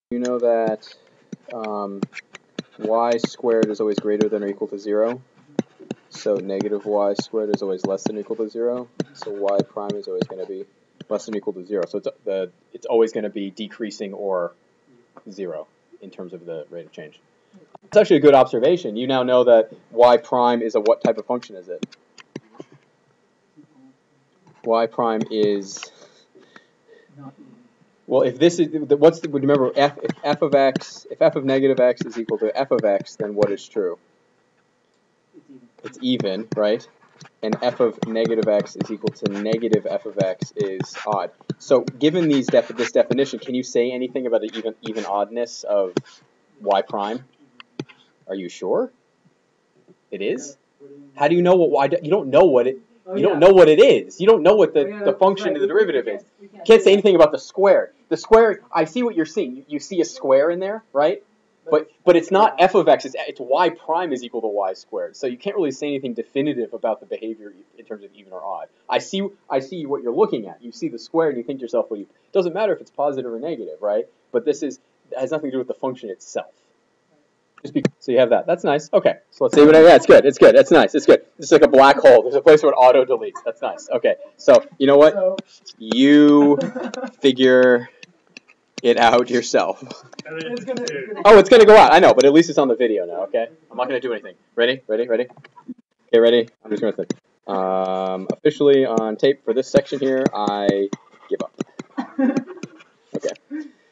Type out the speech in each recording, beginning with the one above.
You know that y squared is always greater than or equal to 0. So negative y squared is always less than or equal to 0. So y prime is always going to be less than or equal to 0. So it's always going to be decreasing or 0 in terms of the rate of change. It's actually a good observation. You now know that y prime is a what type of function is it? Y prime is, well, if this is, remember, if f of x, if f of negative x is equal to f of x, then what is true? It's even, right? And f of negative x is equal to negative f of x is odd. So given this definition, can you say anything about the even oddness of y prime? Are you sure? It is? How do you know what y? You don't know what it. You don't know what it is. You don't know what the function of the derivative is. You can't say anything about the square. The square. I see what you're seeing. You see a square in there, right? But it's not f of x. It's y prime is equal to y squared. So you can't really say anything definitive about the behavior in terms of even or odd. I see what you're looking at. You see the square and you think to yourself, well, it doesn't matter if it's positive or negative, right? But this has nothing to do with the function itself. So you have that. That's nice. Okay. So let's see what. Yeah, it's good. It's good. It's nice. It's good. It's like a black hole. There's a place where it auto deletes. That's nice. Okay. So you know what? You figure it out yourself. Oh, it's gonna go out. I know, but at least it's on the video now. Okay. I'm not gonna do anything. Ready? Ready? Ready? Okay. Ready? I'm just gonna think. Officially on tape for this section here, I give up. Okay.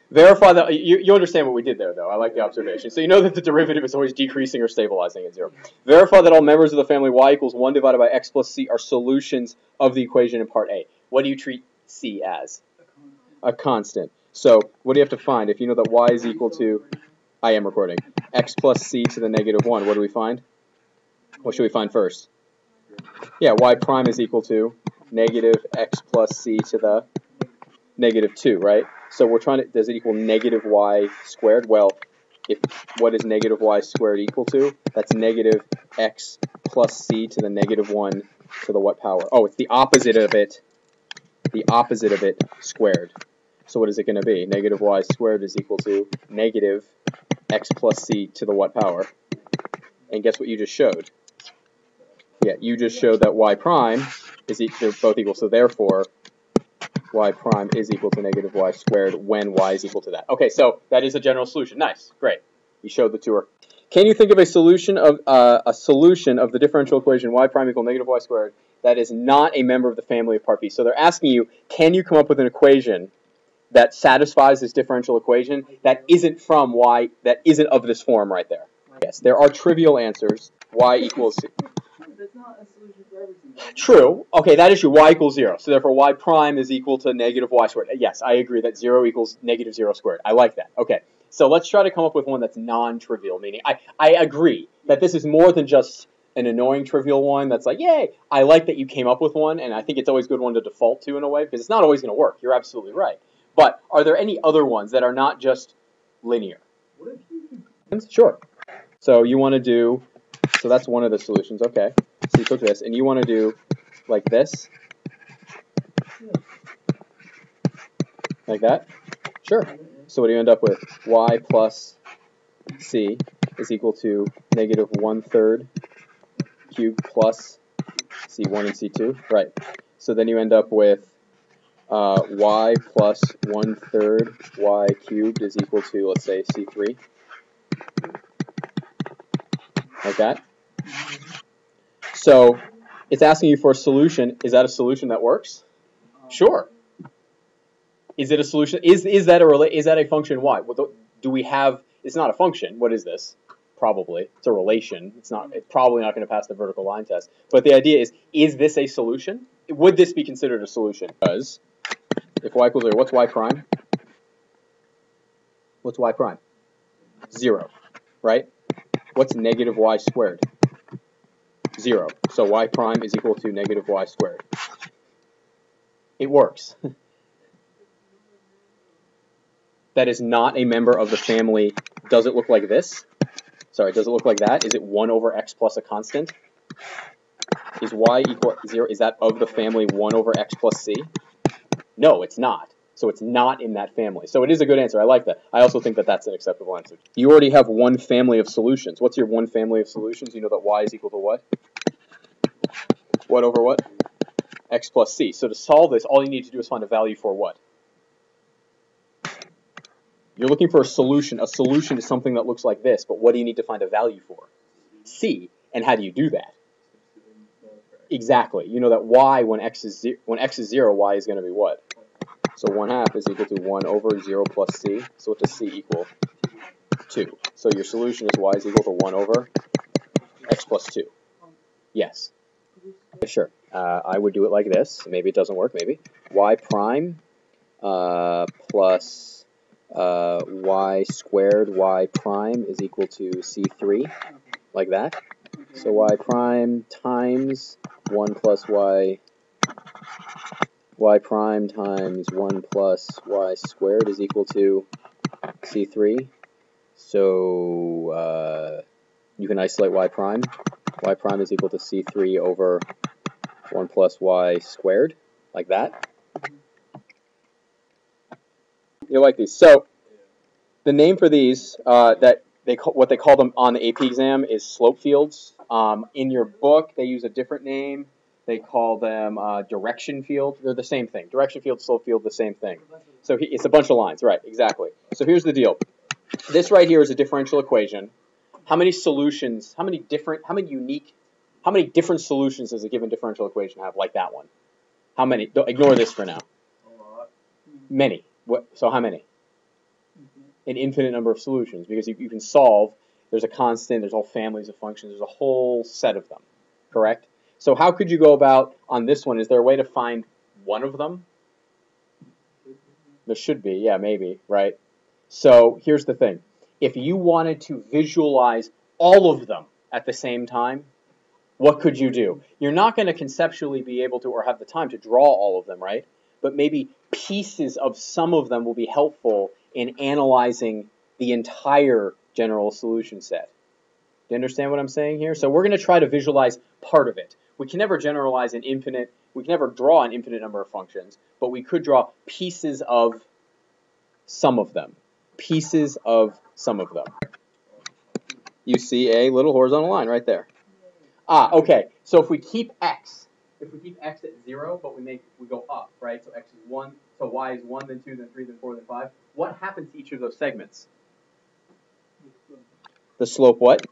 Verify that you understand what we did there, though. I like the observation. So you know that the derivative is always decreasing or stabilizing at 0. Verify that all members of the family y equals 1 divided by x plus c are solutions of the equation in part A. What do you treat c as? A constant. So what do you have to find? If you know that y is equal to, I am recording, x plus c to the negative 1, what do we find? What should we find first? Yeah, y prime is equal to negative x plus c to the negative 2, right? So we're trying to, does it equal negative y squared? Well, what is negative y squared equal to? That's negative x plus c to the negative 1 to the what power? Oh, it's the opposite of it squared. So what is it going to be? Negative y squared is equal to negative x plus c to the what power? And guess what you just showed? Yeah, you just showed that y prime is they're both equal, so therefore y prime is equal to negative y squared when y is equal to that. Okay, so that is a general solution. Nice, great. You showed the two are. Can you think of a solution of the differential equation y prime equal negative y squared that is not a member of the family of part B? So they're asking you, can you come up with an equation that satisfies this differential equation that isn't from y, that isn't of this form right there? Yes, there are trivial answers. Y equals. That's not a solution for everything. True. Okay, that is true. Y equals 0. So therefore y prime is equal to negative y squared. Yes, I agree that 0 equals negative 0 squared. I like that. Okay, so let's try to come up with one that's non-trivial, meaning I agree that this is more than just an annoying trivial one that's like, yay, I like that you came up with one, and I think it's always a good one to default to in a way, because it's not always going to work. You're absolutely right. But are there any other ones that are not just linear? Sure. So you want to do, so that's one of the solutions. Okay. So you took this, and you want to do like this? Like that? Sure. So what do you end up with? Y plus c is equal to negative 1/3 cubed plus c1 and c2. Right. So then you end up with y plus 1/3 y cubed is equal to, let's say, c3. Like that? So it's asking you for a solution. Is that a solution that works? Sure. Is it a solution? Is that a function y? Well, do we have? It's not a function. What is this? Probably it's a relation. It's probably not going to pass the vertical line test. But the idea is this a solution? Would this be considered a solution? Because if y equals 0, what's y prime? What's y prime? 0, right? What's negative y squared? 0. So y prime is equal to negative y squared. It works. That is not a member of the family. Does it look like this? Sorry, does it look like that? Is it 1 over x plus a constant? Is y equal 0? Is that of the family 1 over x plus c? No, it's not. So it's not in that family. So it is a good answer. I like that. I also think that that's an acceptable answer. You already have one family of solutions. What's your one family of solutions? You know that y is equal to what? What over what? X plus c. So to solve this, all you need to do is find a value for what? You're looking for a solution. A solution is something that looks like this, but what do you need to find a value for? C. And how do you do that? Exactly. You know that y, when x is 0, y is going to be what? So 1/2 is equal to 1 over 0 plus c. So what does c equal? 2. So your solution is y is equal to 1 over x plus 2. Yes. Sure. I would do it like this. Maybe it doesn't work, maybe. Y prime plus y squared y prime is equal to c3, like that. So y prime times 1 plus y prime times 1 plus y squared is equal to c3. So you can isolate y prime. Y prime is equal to c3 over 1 plus y squared, like that. You like these. So the name for these, what they call them on the AP exam is slope fields. In your book, they use a different name. They call them direction field. They're the same thing. Direction field, slope field, the same thing. So it's a bunch of lines, right? Exactly. So here's the deal. This right here is a differential equation. How many solutions? How many different solutions does a given differential equation have? Like that one. How many? Ignore this for now. A lot. Many. So how many? An infinite number of solutions, because you can solve. There's a constant. There's all families of functions. There's a whole set of them. Correct? So how could you go about on this one? Is there a way to find one of them? There should be. Yeah, maybe. Right? So here's the thing. If you wanted to visualize all of them at the same time, what could you do? You're not going to conceptually be able to or have the time to draw all of them, right? But maybe pieces of some of them will be helpful in analyzing the entire general solution set. Do you understand what I'm saying here? So we're going to try to visualize part of it. We can never generalize we can never draw an infinite number of functions, but we could draw pieces of some of them. Pieces of some of them. You see a little horizontal line right there. Okay. So if we keep x at 0, but we go up, right? So x is 1, so y is 1, then 2, then 3, then 4, then 5. What happens to each of those segments? The slope what?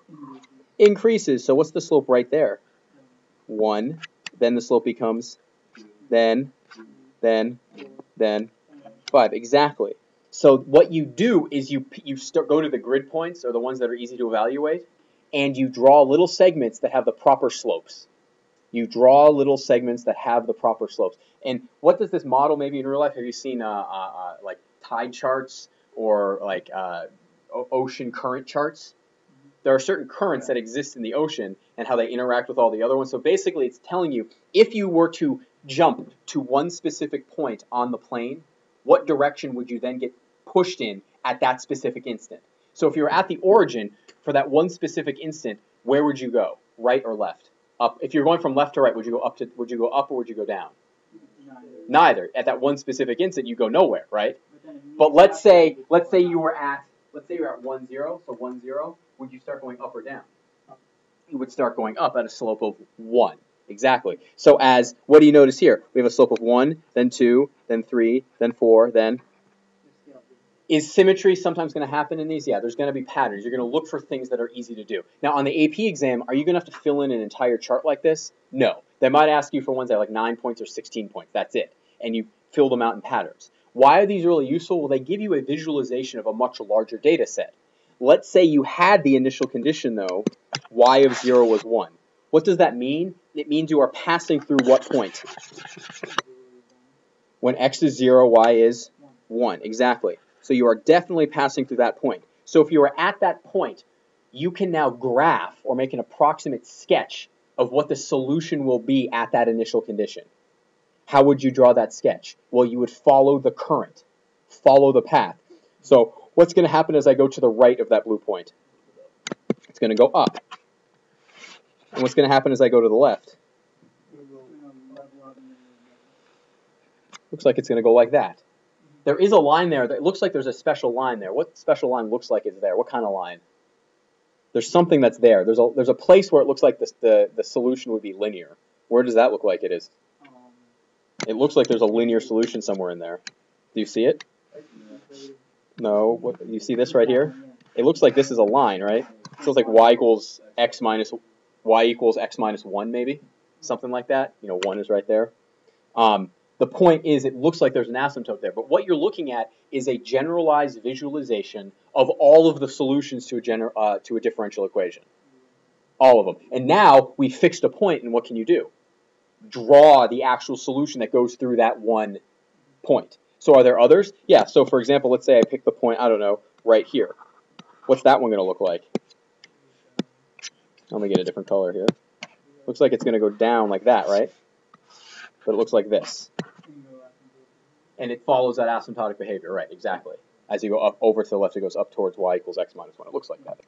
Increases. So what's the slope right there? 1. Then the slope becomes then 5. Exactly. So what you do is you go to the grid points, or the ones that are easy to evaluate, and you draw little segments that have the proper slopes. You draw little segments that have the proper slopes. And what does this model maybe in real life? Have you seen like tide charts or like ocean current charts? There are certain currents that exist in the ocean and how they interact with all the other ones. So basically it's telling you if you were to jump to one specific point on the plane, what direction would you then get pushed in at that specific instant? So if you were at the origin for that one specific instant, where would you go? Right or left? Up. If you're going from left to right, would you go up or would you go down? Neither. At that one specific instant, you go nowhere, right? But let's say you're at 1, 0, so 1, 0, would you start going up or down? You would start going up at a slope of 1. Exactly. So what do you notice here? We have a slope of 1, then 2, then 3, then 4, then... Is symmetry sometimes going to happen in these? Yeah, there's going to be patterns. You're going to look for things that are easy to do. Now, on the AP exam, are you going to have to fill in an entire chart like this? No. They might ask you for ones that are like 9 points or 16 points. That's it. And you fill them out in patterns. Why are these really useful? Well, they give you a visualization of a much larger data set. Let's say you had the initial condition, though, y of 0 was 1. What does that mean? It means you are passing through what point? When x is 0, y is 1. Exactly. So you are definitely passing through that point. So if you are at that point, you can now graph or make an approximate sketch of what the solution will be at that initial condition. How would you draw that sketch? Well, you would follow the current, follow the path. So what's going to happen as I go to the right of that blue point? It's going to go up. And what's going to happen as I go to the left? Looks like it's going to go like that. There is a line there that looks like there's a special line there. What special line looks like is there? What kind of line? There's something that's there. There's a place where it looks like the solution would be linear. Where does that look like it is? It looks like there's a linear solution somewhere in there. Do you see it? No. What, you see this right here? It looks like this is a line, right? So it's like y equals x minus 1 maybe, something like that. 1 is right there. The point is, it looks like there's an asymptote there, but what you're looking at is a generalized visualization of all of the solutions to a differential equation, all of them. And now we fixed a point, and what can you do? Draw the actual solution that goes through that one point. So are there others? Yeah. So for example, let's say I pick the point, I don't know, right here. What's that one going to look like? Let me get a different color here. Looks like it's going to go down like that, right? But it looks like this. And it follows that asymptotic behavior, right, exactly. As you go up over to the left, it goes up towards y equals x minus 1. It looks like that.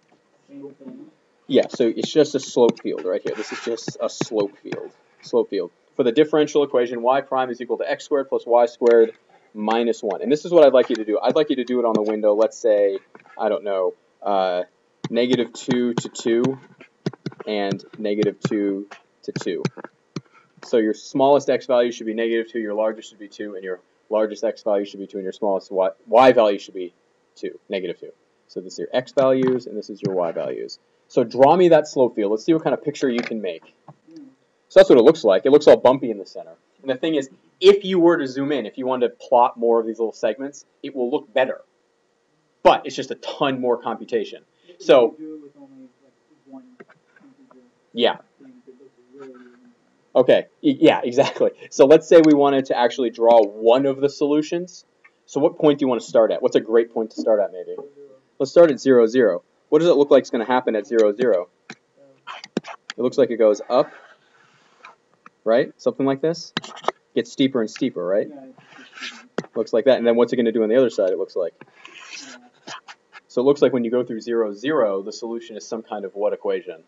Yeah, so it's just a slope field right here. This is just a slope field. Slope field. For the differential equation, y prime is equal to x squared plus y squared minus 1. And this is what I'd like you to do. I'd like you to do it on the window, let's say, I don't know, -2 to 2 and -2 to 2. So your smallest x value should be -2, your largest should be 2, and your largest x value should be 2, and your smallest y value should be 2, -2. So this is your x values, and this is your y values. So draw me that slope field. Let's see what kind of picture you can make. So that's what it looks like. It looks all bumpy in the center. And the thing is, if you were to zoom in, if you wanted to plot more of these little segments, it will look better. But it's just a ton more computation. So, yeah. Okay, yeah, exactly. So let's say we wanted to actually draw one of the solutions. So what point do you want to start at? What's a great point to start at, maybe? Let's start at 0, 0. What does it look like is going to happen at 0, 0? It looks like it goes up, right? Something like this. Gets steeper and steeper, right? Looks like that. And then what's it going to do on the other side, it looks like? So it looks like when you go through 0, 0, the solution is some kind of what equation?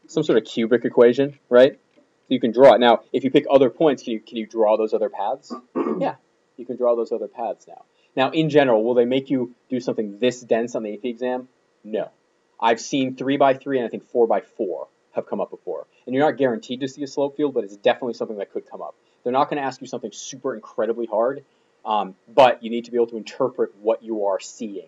Some sort of cubic equation, right? So you can draw it. Now, if you pick other points, can you draw those other paths? Yeah, you can draw those other paths now. Now, in general, will they make you do something this dense on the AP exam? No. I've seen 3x3 and I think 4x4 have come up before. And you're not guaranteed to see a slope field, but it's definitely something that could come up. They're not going to ask you something super incredibly hard, but you need to be able to interpret what you are seeing.